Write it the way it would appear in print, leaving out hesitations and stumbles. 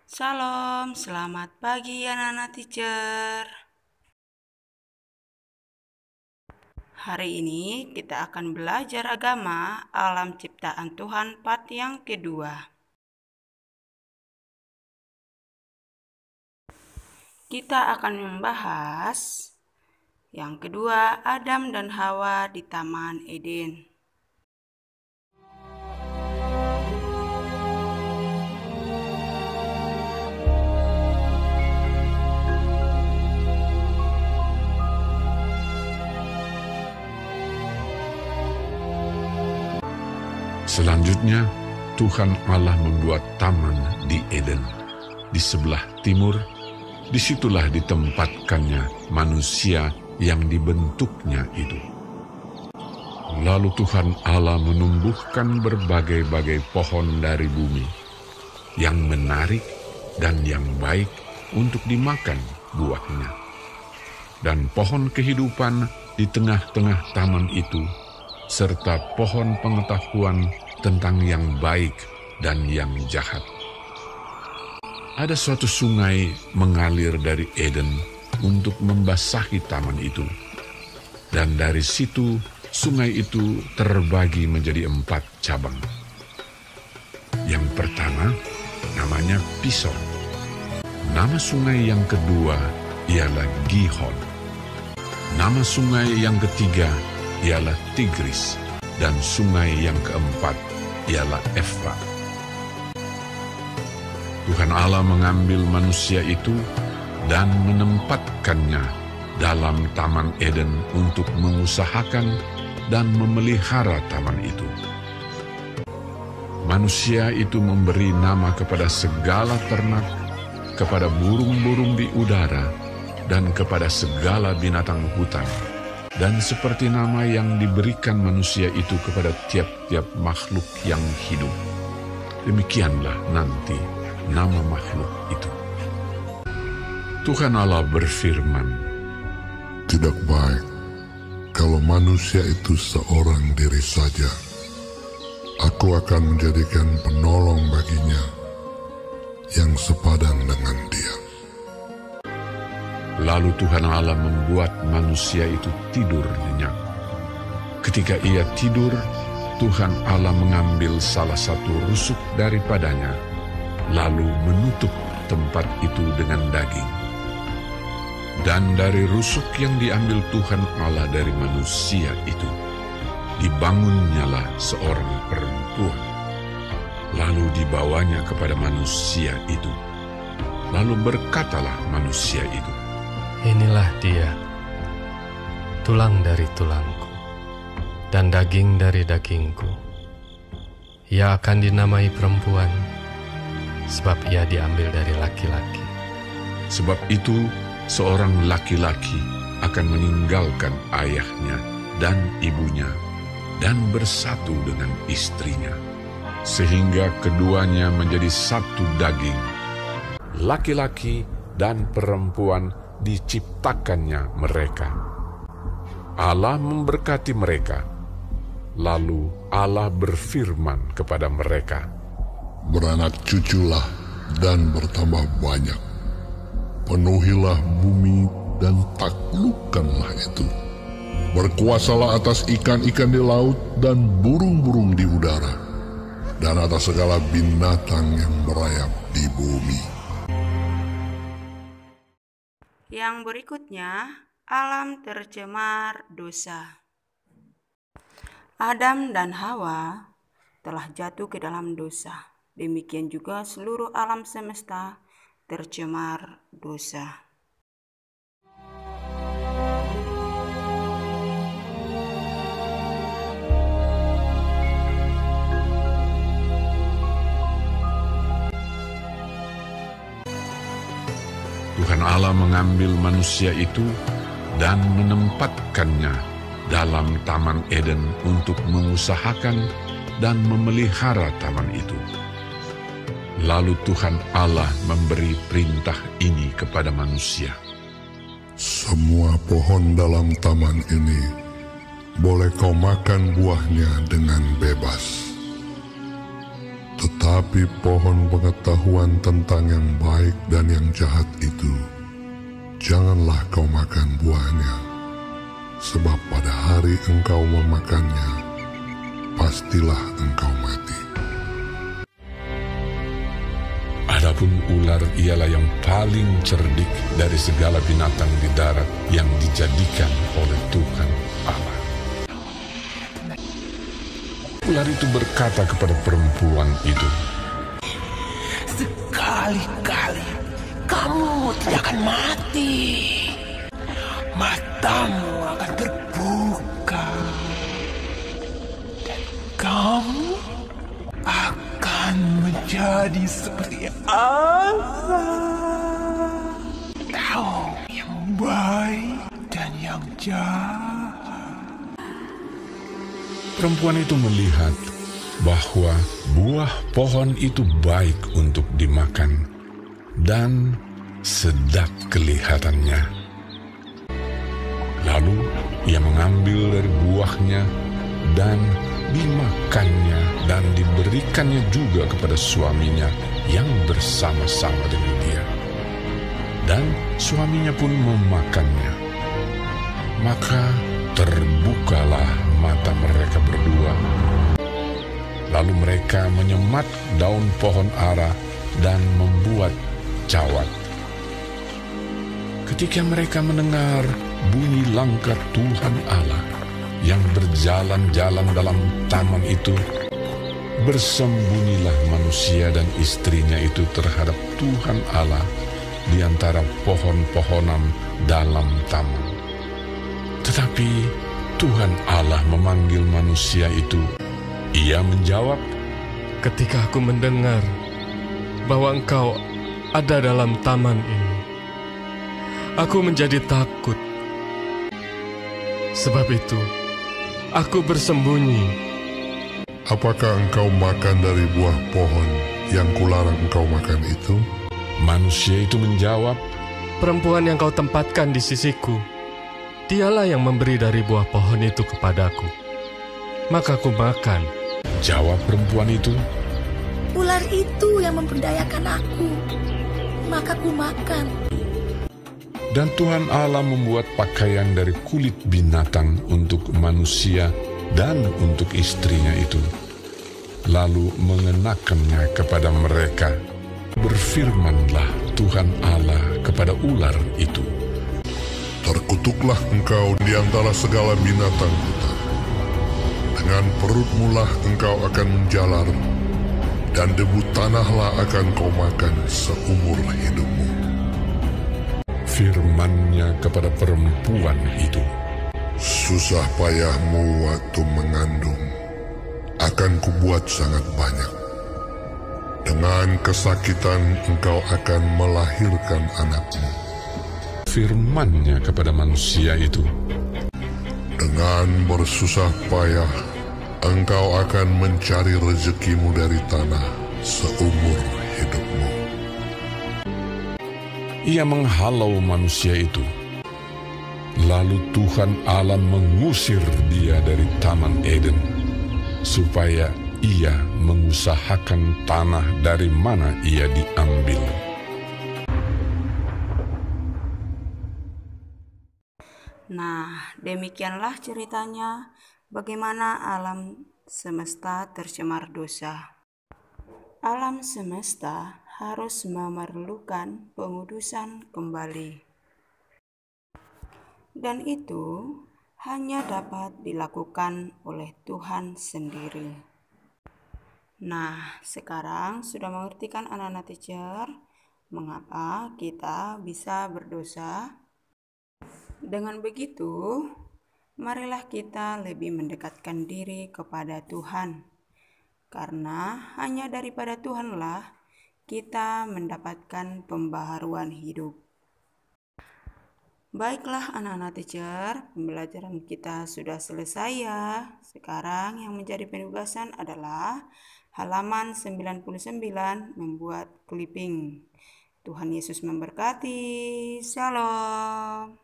Salam, selamat pagi anak-anak teacher. Hari ini kita akan belajar agama alam ciptaan Tuhan part yang kedua. Kita akan membahas yang kedua, Adam dan Hawa di Taman Eden. Selanjutnya, Tuhan Allah membuat taman di Eden. Di sebelah timur, disitulah ditempatkannya manusia yang dibentuknya itu. Lalu Tuhan Allah menumbuhkan berbagai-bagai pohon dari bumi, yang menarik dan yang baik untuk dimakan buahnya. Dan pohon kehidupan di tengah-tengah taman itu, serta pohon pengetahuan tentang yang baik dan yang jahat. Ada suatu sungai mengalir dari Eden untuk membasahi taman itu. Dan dari situ, sungai itu terbagi menjadi 4 cabang. Yang pertama, namanya Pison. Nama sungai yang kedua ialah Gihon. Nama sungai yang ketiga ialah Tigris, dan sungai yang keempat ialah Efrat. Tuhan Allah mengambil manusia itu dan menempatkannya dalam Taman Eden untuk mengusahakan dan memelihara taman itu. Manusia itu memberi nama kepada segala ternak, kepada burung-burung di udara, dan kepada segala binatang hutan. Dan seperti nama yang diberikan manusia itu kepada tiap-tiap makhluk yang hidup, demikianlah nanti nama makhluk itu. Tuhan Allah berfirman, "Tidak baik kalau manusia itu seorang diri saja. Aku akan menjadikan penolong baginya yang sepadan dengan dia." Lalu Tuhan Allah membuat manusia itu tidur nyenyak. Ketika ia tidur, Tuhan Allah mengambil salah satu rusuk daripadanya, lalu menutup tempat itu dengan daging. Dan dari rusuk yang diambil Tuhan Allah dari manusia itu, dibangunnyalah seorang perempuan. Lalu dibawanya kepada manusia itu. Lalu berkatalah manusia itu, "Inilah dia, tulang dari tulangku, dan daging dari dagingku. Ia akan dinamai perempuan, sebab ia diambil dari laki-laki." Sebab itu seorang laki-laki akan meninggalkan ayahnya dan ibunya, dan bersatu dengan istrinya, sehingga keduanya menjadi satu daging. Laki-laki dan perempuan diciptakannya mereka. Allah memberkati mereka. Lalu Allah berfirman kepada mereka, "Beranak cuculah dan bertambah banyak. Penuhilah bumi dan taklukkanlah itu. Berkuasalah atas ikan-ikan di laut dan burung-burung di udara, dan atas segala binatang yang merayap di bumi." Yang berikutnya, alam tercemar dosa. Adam dan Hawa telah jatuh ke dalam dosa. Demikian juga seluruh alam semesta tercemar dosa. Tuhan Allah mengambil manusia itu dan menempatkannya dalam Taman Eden untuk mengusahakan dan memelihara taman itu. Lalu Tuhan Allah memberi perintah ini kepada manusia, "Semua pohon dalam taman ini boleh kau makan buahnya dengan bebas. Tetapi pohon pengetahuan tentang yang baik dan yang jahat itu, janganlah kau makan buahnya, sebab pada hari engkau memakannya, pastilah engkau mati. Adapun ular ialah yang paling cerdik dari segala binatang di darat yang dijadikan oleh Tuhan Allah. Ular itu berkata kepada perempuan itu, "Sekali-kali kamu tidak akan mati. Matamu akan terbuka. Dan kamu akan menjadi seperti Allah, tahu yang baik dan yang jahat." perempuan itu melihat bahwa buah pohon itu baik untuk dimakan dan sedap kelihatannya. Lalu ia mengambil dari buahnya dan dimakannya dan diberikannya juga kepada suaminya yang bersama-sama dengan dia. Dan suaminya pun memakannya. Maka terbukalah mata mereka berdua. Lalu mereka menyemat daun pohon ara dan membuat cawat. Ketika mereka mendengar bunyi langkah Tuhan Allah yang berjalan-jalan dalam taman itu, bersembunyilah manusia dan istrinya itu terhadap Tuhan Allah di antara pohon-pohonan dalam taman. Tetapi Tuhan Allah memanggil manusia itu. Ia menjawab, Ketika aku mendengar bahwa engkau ada dalam taman ini, aku menjadi takut. Sebab itu, aku bersembunyi. Apakah engkau makan dari buah pohon yang kularang engkau makan itu? Manusia itu menjawab, Perempuan yang kau tempatkan di sisiku, dialah yang memberi dari buah pohon itu kepadaku. Maka aku makan. Jawab perempuan itu, Ular itu yang memperdayakan aku, maka ku makan. dan Tuhan Allah membuat pakaian dari kulit binatang untuk manusia dan untuk istrinya itu, lalu mengenakannya kepada mereka. Berfirmanlah Tuhan Allah kepada ular itu, Terkutuklah engkau di antara segala binatang hutan. Dengan perutmu lah engkau akan menjalar, dan debu tanahlah akan kau makan seumur hidupmu. firman-Nya kepada perempuan itu, Susah payahmu waktu mengandung akan kubuat sangat banyak. Dengan kesakitan engkau akan melahirkan anakmu. firman-Nya kepada manusia itu, Dengan bersusah payah engkau akan mencari rezekimu dari tanah seumur hidupmu. ia menghalau manusia itu. Lalu Tuhan Allah mengusir dia dari Taman Eden, supaya ia mengusahakan tanah dari mana ia diambil. Nah, demikianlah ceritanya bagaimana alam semesta tercemar dosa. Alam semesta harus memerlukan pengudusan kembali. Dan itu hanya dapat dilakukan oleh Tuhan sendiri. Nah, sekarang sudah mengerti kan anak-anak teacher mengapa kita bisa berdosa? Dengan begitu, marilah kita lebih mendekatkan diri kepada Tuhan. Karena hanya daripada Tuhanlah kita mendapatkan pembaharuan hidup. Baiklah anak-anak teacher, pembelajaran kita sudah selesai ya. Sekarang yang menjadi penugasan adalah halaman 99 membuat clipping. Tuhan Yesus memberkati. Shalom.